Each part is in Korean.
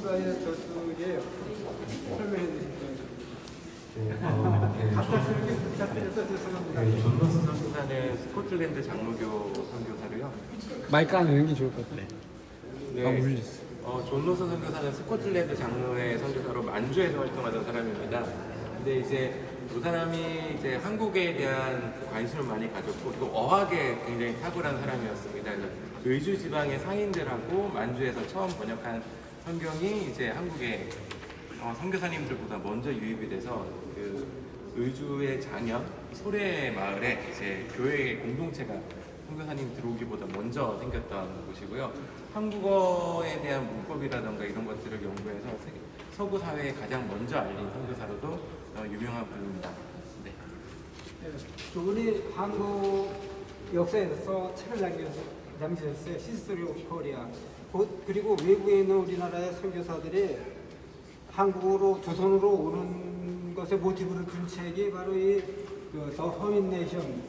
역사의 저술이에요. 설명해 주시죠. 네, 갑작스럽게 부탁드려서 죄송합니다. 존 로스 선교사는 스코틀랜드 장로교 선교사로요. 마이크 안 하는 게 좋을 것 같아. 네, 울렸어. 존 로스 선교사는 스코틀랜드 장로회 선교사로 만주에서 활동하던 사람입니다. 근데 이제 두 사람이 이제 한국에 대한 관심을 많이 가졌고 또 어학에 굉장히 탁월한 사람이었습니다. 그래서 의주 지방의 상인들하고 만주에서 처음 번역한 성경이 이제 한국에 선교사님들보다 먼저 유입이 돼서 그 의주의 장현 소래 마을에 이제 교회 공동체가 선교사님 들어오기보다 먼저 생겼던 곳이고요. 한국어에 대한 문법이라던가 이런 것들을 연구해서 서구 사회에 가장 먼저 알린 선교사로도 유명한 분입니다. 네. 두 분이 한국 역사에서 책을 남기셨어요. 히스토리 오브 코리아. 그리고 외국에 있는 우리나라의 선교사들이 한국으로 두 손으로 오는 것에 모티브를 둔 책이 바로 더 허민 네이션,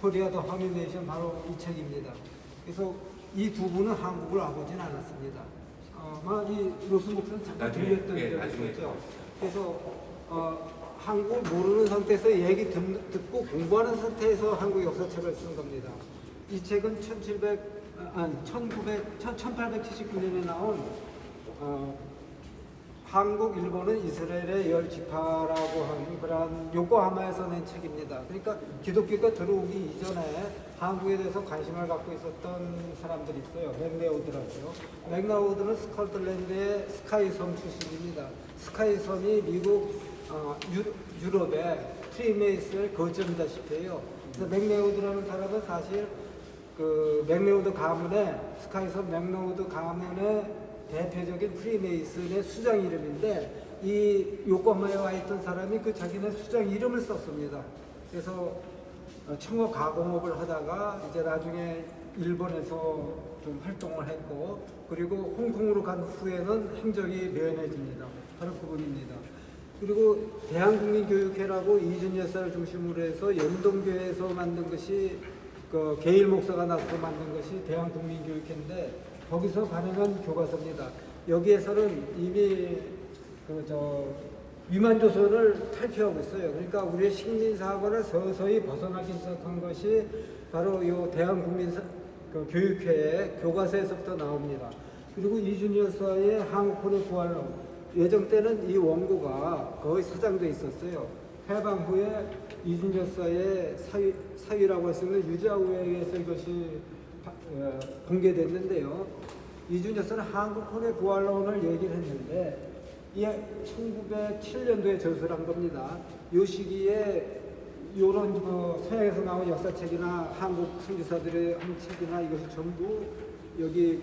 코리아 더 허민 네이션 바로 이 책입니다. 그래서 이 두 분은 한국을 와보진 않았습니다. 아마 이 로스 목사는 잠깐 들렸던 적이 있었죠. 그래서 한국을 모르는 상태에서 얘기 듣고 공부하는 상태에서 한국 역사책을 쓴 겁니다. 이 책은 1879년에 나온 한국, 일본은 이스라엘의 열 지파라고 하는 그런 요코하마에서 낸 책입니다. 그러니까 기독교가 들어오기 이전에 한국에 대해서 관심을 갖고 있었던 사람들이 있어요. 맥레오드라고요. 맥레오드는 스코틀랜드의 스카이섬 출신입니다. 스카이섬이 미국 유럽의 프리메이슨의 거점이다시피 해요. 그래서 맥레오드라는 사람은 사실 그 맥레오드 가문의 스카이섬 맥레오드 가문의 대표적인 프리메이슨의 수장 이름인데 이 요코하마에 와 있던 사람이 그 자기네 수장 이름을 썼습니다. 그래서 청어 가공업을 하다가 이제 나중에 일본에서 좀 활동을 했고 그리고 홍콩으로 간 후에는 행적이 묘연해집니다. 바로 그분입니다. 그리고 대한국민교육회라고 이준 열사를 중심으로 해서 연동교회에서 만든 것이 그 게일 목사가 나서 만든 것이 대한국민교육회인데 거기서 발행한 교과서입니다. 여기에서는 이미 위만조선을 탈피하고 있어요. 그러니까 우리의 식민사관을 서서히 벗어나기 시작한 것이 바로 이 대한국민교육회의 교과서에서부터 나옵니다. 그리고 이준 열사의 한국폰의 구활론, 예정 때는 이 원고가 거의 사장돼 있었어요. 해방 후에 이준 열사의 사위라고 할 수 있는 유자우에 의해서 이것이 공개됐는데요. 이준 열사는 한국폰의 구활론을 얘기를 했는데 이게 1907년도에 저술한 겁니다. 이 시기에 이런 서양에서 나온 역사책이나 한국 선교사들의 한 책이나 이것이 전부 여기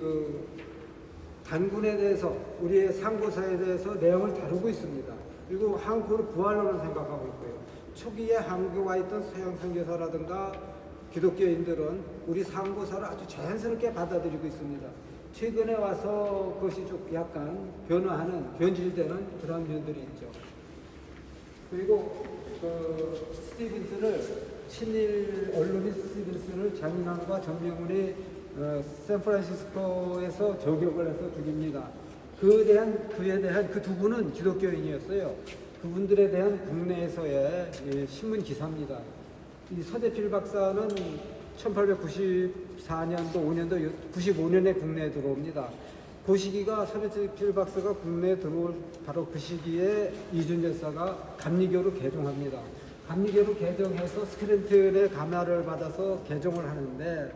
단군에 대해서 우리의 상고사에 대해서 내용을 다루고 있습니다. 그리고 한국을 부활론을 생각하고 있고요. 초기에 한국에 와 있던 서양 선교사라든가 기독교인들은 우리 상고사를 아주 자연스럽게 받아들이고 있습니다. 최근에 와서 그것이 좀 약간 변질되는 그런 면들이 있죠. 그리고 스티븐스를 친일 언론인 스티븐스를 장인환과 전명훈이 샌프란시스코에서 저격을 해서 죽입니다. 그에 대한 그 두 분은 기독교인이었어요. 그분들에 대한 국내에서의 신문 기사입니다. 이 서대필 박사는 1894년도 5년도 95년에 국내에 들어옵니다. 그 시기가 서대필 박사가 국내에 들어올 바로 그 시기에 이준 열사가 감리교로 개종합니다. 감리교로 개종해서 스크랜턴의 감화를 받아서 개종을 하는데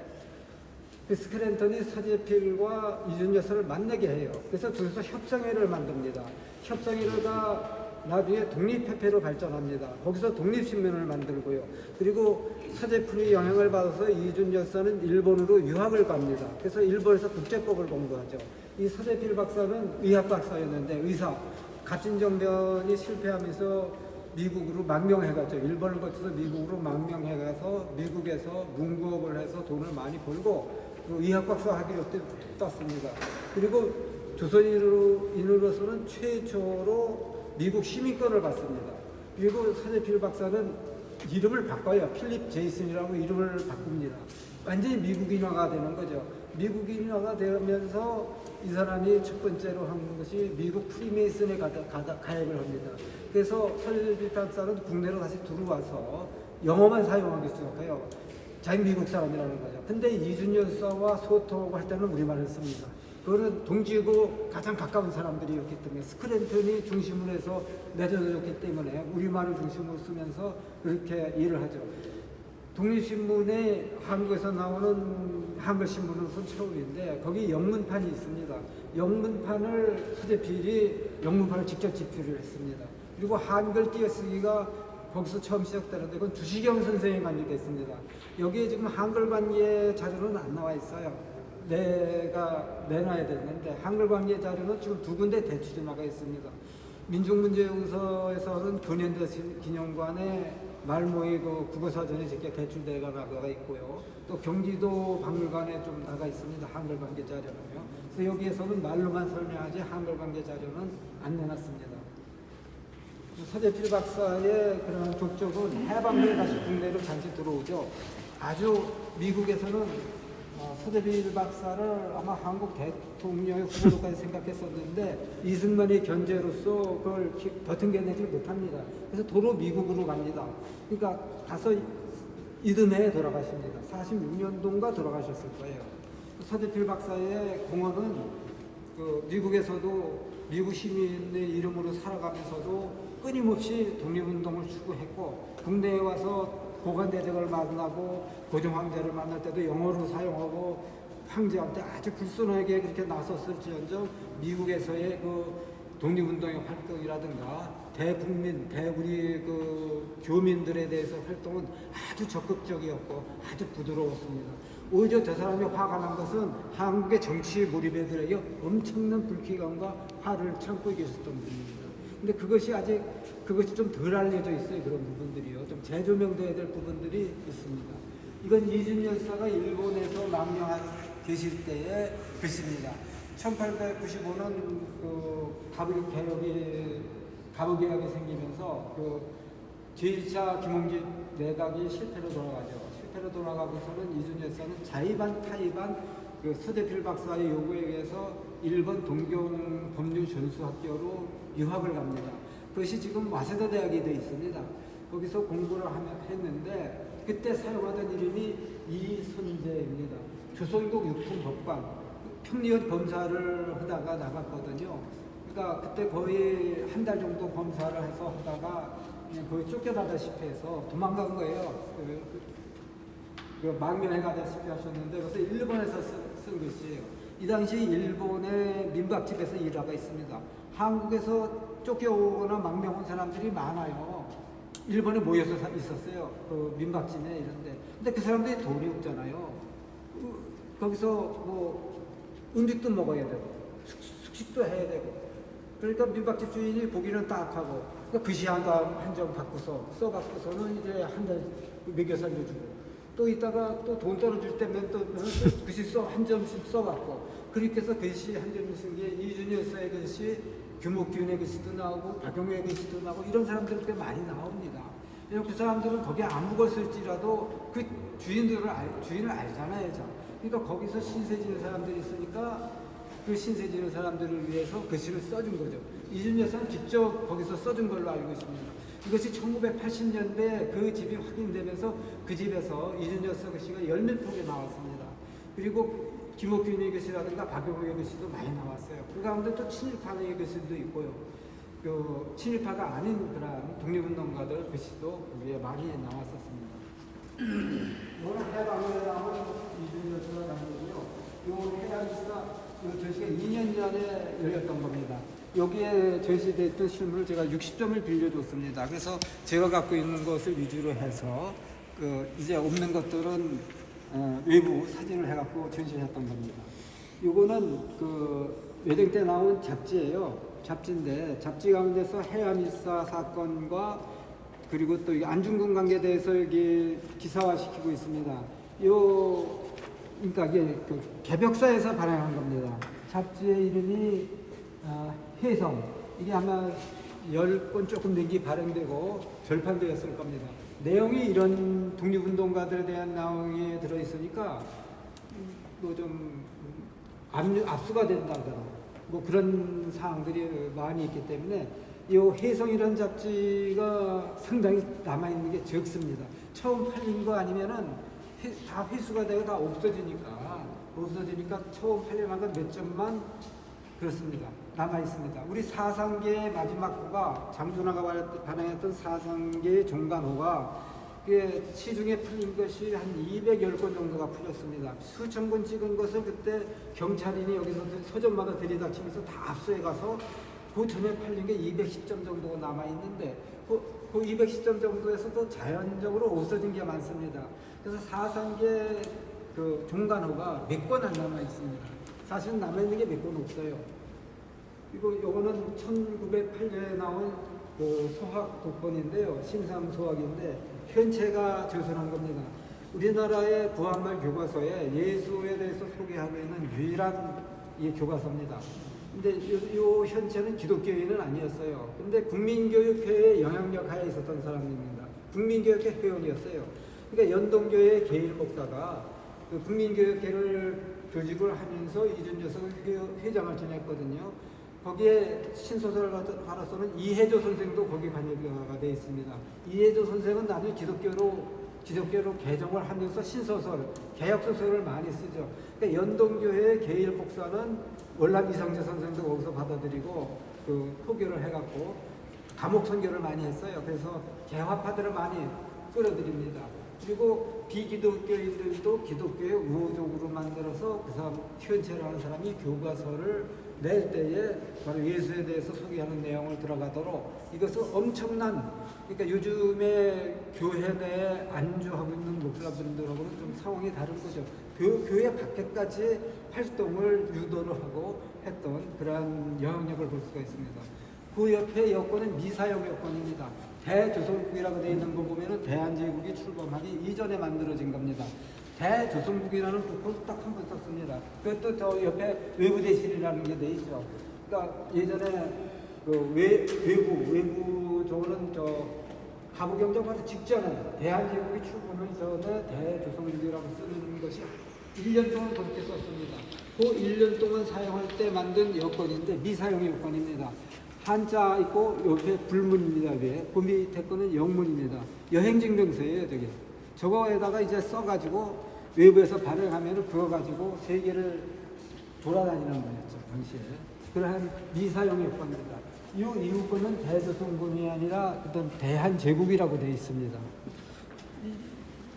그 스크랜턴이 서대필과 이준 열사를 만나게 해요. 그래서 둘이서 협상회를 만듭니다. 협상회가 나중에 독립협회로 발전합니다. 거기서 독립신문을 만들고요. 그리고 서대필의 영향을 받아서 이준 열사는 일본으로 유학을 갑니다. 그래서 일본에서 국제법을 공부하죠. 이 서대필 박사는 의학 박사였는데 갑진정변이 실패하면서 미국으로 망명해갔죠. 일본을 거쳐서 미국으로 망명해가서 미국에서 문구업을 해서 돈을 많이 벌고 의학 박사 학위를 땄습니다. 그리고 조선인으로서는 최초로 미국 시민권을 받습니다. 그리고 서대필 박사는 이름을 바꿔요. 필립 제이슨이라고 이름을 바꿉니다. 완전히 미국인화가 되는 거죠. 미국인화가 되면서 이 사람이 첫 번째로 한 것이 미국 프리메이슨에 가입을 합니다. 그래서 서재필 박사는 국내로 다시 들어와서 영어만 사용하기 시작해요. 자기 미국 사람이라는 거죠. 근데 이준 열사와 소통하고 할 때는 우리말을 씁니다. 그거는 동지고 가장 가까운 사람들이었기 때문에 스크랜턴이 중심으로 해서 맺어졌기 때문에 우리말을 중심으로 쓰면서 그렇게 일을 하죠. 독립신문에 한국에서 나오는 한글신문은 처음인데 거기 영문판이 있습니다. 영문판을 서재필이 영문판을 직접 집필을 했습니다. 그리고 한글 띄어쓰기가 거기서 처음 시작되는데 그건 주시경 선생이 관리됐습니다. 여기에 지금 한글 관계 자료는 안 나와 있어요. 내가 내놔야 되는데 한글 관계 자료는 지금 두 군데 대출이 나가 있습니다. 민족문제연구소에서는 근현대 기념관에 말모의 그 국어사전에 직접 대출대가 나가 있고요. 또 경기도 박물관에 좀 나가 있습니다. 한글 관계 자료는요. 그래서 여기에서는 말로만 설명하지 한글 관계 자료는 안 내놨습니다. 서재필 박사의 그런 족적은 해방후에 다시 국내로 잠시 들어오죠. 아주 미국에서는 서재필 박사를 아마 한국 대통령의 후보로까지 생각했었는데 이승만의 견제로서 그걸 버팅겨내지 못합니다. 그래서 도로 미국으로 갑니다. 그러니까 가서 이듬해에 돌아가십니다. 46년도인가 돌아가셨을 거예요. 서재필 박사의 공헌은 미국에서도 미국 시민의 이름으로 살아가면서도 끊임없이 독립운동을 추구했고 국내에 와서 고관대적을 만나고 고종황제를 만날 때도 영어로 사용하고 황제한테 아주 불손하게 그렇게 나섰을지언정 미국에서의 그 독립운동의 활동이라든가 대국민, 대우리 그 교민들에 대해서 활동은 아주 적극적이었고 아주 부드러웠습니다. 오히려 저 사람이 화가 난 것은 한국의 정치에 몰입해 들어 엄청난 불쾌감과 화를 참고 계셨던 분입니다. 근데 그것이 좀 덜 알려져 있어요. 그런 부분들이요. 좀 재조명돼야 될 부분들이 있습니다. 이건 이준 열사가 일본에서 망명한 계실 때의 글씨입니다. 1895년 가부개혁이 생기면서 제1차 김홍길 내각이 실패로 돌아가죠. 실패로 돌아가고서는 이준 열사는 자의반 타의반 서재필 박사의 요구에 의해서 일본 동경 법률전수학교로 유학을 갑니다. 그것이 지금 와세다 대학에 되어 있습니다. 거기서 공부를 했는데 그때 사용하던 이름이 이선재입니다. 조선국 육품법관 평리원 검사를 하다가 나갔거든요. 그러니까 그때 거의 한 달 정도 검사를 해서 하다가 그냥 거의 쫓겨나다시피 해서 도망간 거예요. 망명해가다시피 하셨는데 그래서 일본에서 쓴 글씨예요. 이 당시 일본의 민박집에서 일하고 있습니다. 한국에서 쫓겨오거나 망명 온 사람들이 많아요. 일본에 모여서 있었어요. 민박집에 이런데. 근데 그 사람들이 돈이 없잖아요. 거기서 음식도 먹어야 되고 숙식도 해야 되고. 그러니까 민박집 주인이 보기는 딱하고 그러니까 글씨한도 한 점 받고서 써갖고서는 이제 한 달 먹여 살려주고. 또 이따가 또 돈 떨어질 때면 또 글씨 한 점씩 써갖고 그렇게 해서 글씨 한 점씩 쓴 게 이준 열사의 글씨, 규목균의 글씨도 나오고 박용의 글씨도 나오고 이런 사람들 꽤 많이 나옵니다. 그 사람들은 거기에 안 묵었을지라도 그 주인을 알잖아요. 그러니까 거기서 신세 지는 사람들이 있으니까 그 신세 지는 사람들을 위해서 글씨를 써준 거죠. 이준 열사는 직접 거기서 써준 걸로 알고 있습니다. 이것이 1980년대 그 집이 확인되면서 그 집에서 이준 열사 글씨가 10몇 폭이 나왔습니다. 그리고 김옥균의 글씨라든가 박용의 글씨도 많이 나왔어요. 그 가운데 또 친일파의 글씨도 있고요. 친일파가 아닌 그런 독립운동가들 글씨도 거기에 많이 나왔었습니다. 오늘 해방을 나온 이준 열사가 나오고요. 이 해방일사 전시가 2년 전에 열렸던 겁니다. 여기에 전시됐던 실물을 제가 60점을 빌려줬습니다. 그래서 제가 갖고 있는 것을 위주로 해서 이제 없는 것들은 외부 사진을 해갖고 전시했던 겁니다. 이거는 외정 때 나온 잡지예요. 잡지인데 잡지 가운데서 해암일사 사건과 그리고 또 안중근 관계에 대해서 여기 기사화시키고 있습니다. 그러니까 이게 개벽사에서 발행한 겁니다. 잡지의 이름이 해성. 이게 아마 10권 조금 넘게 발행되고 절판되었을 겁니다. 내용이 이런 독립운동가들에 대한 내용이 들어있으니까 뭐좀 압수가 된다거나 뭐 그런 사항들이 많이 있기 때문에 이 혜성이라는 잡지가 상당히 남아있는 게 적습니다. 처음 팔린 거 아니면은 다 회수가 되고 다 없어지니까 처음 팔려난 건 몇 점만 그렇습니다. 남아있습니다. 우리 사상계의 마지막 호가 장준하가 발행했던 사상계의 종간호가 시중에 풀린 것이 한 210권 정도가 풀렸습니다. 수천 권 찍은 것을 그때 경찰인이 여기서 서점마다 들이닥치면서 다 압수해 가서 그 전에 팔린 게 210점 정도가 남아있는데 그 210점 정도에서도 자연적으로 없어진 게 많습니다. 그래서 사상계 그 종간호가 몇 권 안 남아있습니다. 사실은 남아있는 게 몇 권 없어요. 요거는 1908년에 나온 그 소학 독본인데요. 신삼소학인데 현체가 저술한 겁니다. 우리나라의 구한말 교과서에 예수에 대해서 소개하고 있는 유일한 이 교과서입니다. 근데 요 현체는 기독교인은 아니었어요. 근데 국민교육회의 영향력 하에 있었던 사람입니다. 국민교육회 회원이었어요. 그러니까 연동교회 계일 목사가 그 국민교육회를 조직을 하면서 이준여석을 회장을 지냈거든요. 거기에 신소설가로서는 이해조 선생도 거기 관여가 되어 있습니다. 이해조 선생은 나중에 기독교로 개정을 하면서 신소설, 개혁소설을 많이 쓰죠. 그러니까 연동교회의 계일 목사는 월남 이상재 선생도 거기서 받아들이고 그 포교를 해갖고 감옥 선교를 많이 했어요. 그래서 개화파들을 많이 끌어들입니다. 그리고 비기독교인들도 기독교에 우호적으로 만들어서 그 사람 현체라는 사람이 교과서를 낼 때에 바로 예수에 대해서 소개하는 내용을 들어가도록 이것은 엄청난, 그러니까 요즘에 교회 내에 안주하고 있는 목사분들하고는 좀 상황이 다른 거죠. 교회 밖에까지 활동을 유도를 하고 했던 그러한 영향력을 볼 수가 있습니다. 그 옆에 여권은 미사용 여권입니다. 대조선국이라고 되어 있는 거 보면은 대한제국이 출범하기 이전에 만들어진 겁니다. 대조선국이라는 부포를 딱 한 번 썼습니다. 그것도 저 옆에 외부대실이라는 게 돼 있죠. 그러니까 예전에 그 외부 저거는 저 가부경작하기 직전에 대한제국이 출범하기 전에 대조선국이라고 쓰는 것이 1년 동안 그렇게 썼습니다. 그 1년 동안 사용할 때 만든 여권인데 미사용 여권입니다. 한자 있고 옆에 불문입니다. 위에 그 밑에 거는 영문입니다. 여행증명서예요. 저거에다가 이제 써가지고 외부에서 발행하면 그거 가지고 세계를 돌아다니는 거였죠. 당시에. 그러한 미사용 여권입니다. 이 이후권은 대조선군이 아니라 어떤 대한제국이라고 되어 있습니다.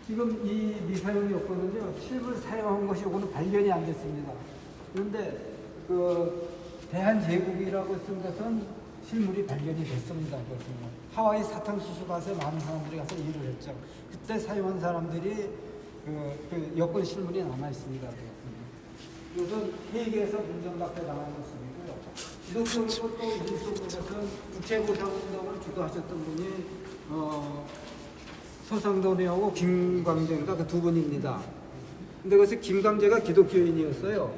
지금 이 미사용 여권은요, 실물 사용한 것이 요거는 발견이 안 됐습니다. 그런데 그 대한제국이라고 쓴 것은 실물이 발견이 됐습니다. 그것은 하와이 사탕수수밭에 많은 사람들이 가서 일을 했죠. 그때 사용한 사람들이 그 여권 실물이 남아 있습니다. 이것은 회계에서 문전박대 당한 모습이고요. 기독교로 또 일속으로 것은 국제보상운동을 주도하셨던 분이 서상돈이하고 김광재인가 그 두 분입니다. 근데 그것이 김광재가 기독교인이었어요.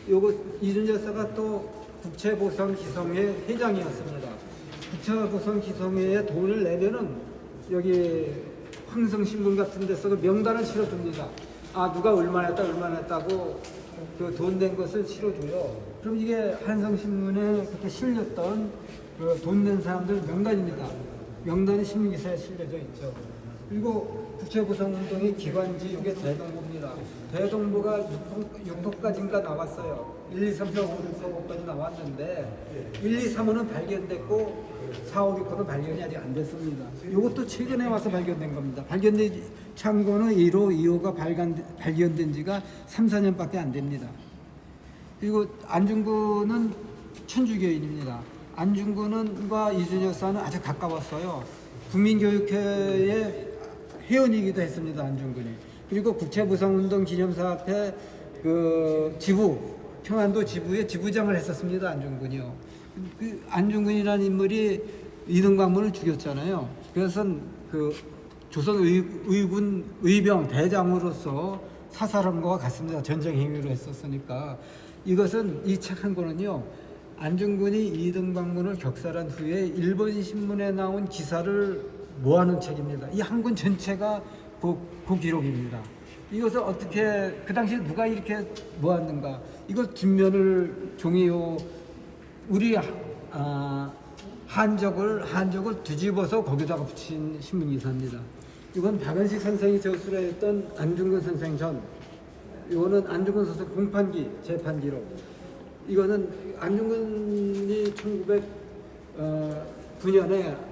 요거 이준여사가 또 국제보상기성회 회장이었습니다. 국제보상기성회에 돈을 내면은 여기 황성신문 같은 데서 그 명단을 실어줍니다. 아, 누가 얼마나 했다고 그 돈 낸 것을 실어줘요. 그럼 이게 한성신문에 그렇게 실렸던 그 돈 낸 사람들 명단입니다. 명단이 신문기사에 실려져 있죠. 그리고 국제보상운동의 기관지 이게 대동부입니다. 대동부가 6호까지인가 나왔어요. 1, 2, 3, 4, 5, 6, 7호까지 나왔는데 1, 2, 3호는 발견됐고 4, 5, 6호는 발견이 아직 안 됐습니다. 이것도 최근에 와서 발견된 겁니다. 발견된 참고는 1호, 2호가 발견된 지가 3, 4년밖에 안 됩니다. 그리고 안중근은 천주교인입니다. 안중근과 이준여사는 아주 가까웠어요. 국민교육회의 회원이기도 했습니다. 안중근이. 그리고 국제보상운동 기념사업회 그 지부, 평안도 지부의 지부장을 했었습니다. 안중근이요. 그 안중근이라는 인물이 이등광문을 죽였잖아요. 그래서 그 조선 의군 의병 대장으로서 사살한 것과 같습니다. 전쟁 행위로 했었으니까. 이것은 이 책 한 권은요, 안중근이 이등방문을 격살한 후에 일본 신문에 나온 기사를 모아놓은 책입니다. 이 한 권 전체가 그 기록입니다. 이것을 어떻게 그 당시에 누가 이렇게 모았는가? 이거 뒷면을 종이요 우리 한적을 뒤집어서 거기다가 붙인 신문 기사입니다. 이건 박은식 선생이 저술했던 안중근 선생 전. 이거는 안중근 선생 공판기 재판기록. 이거는 안중근이 1909년에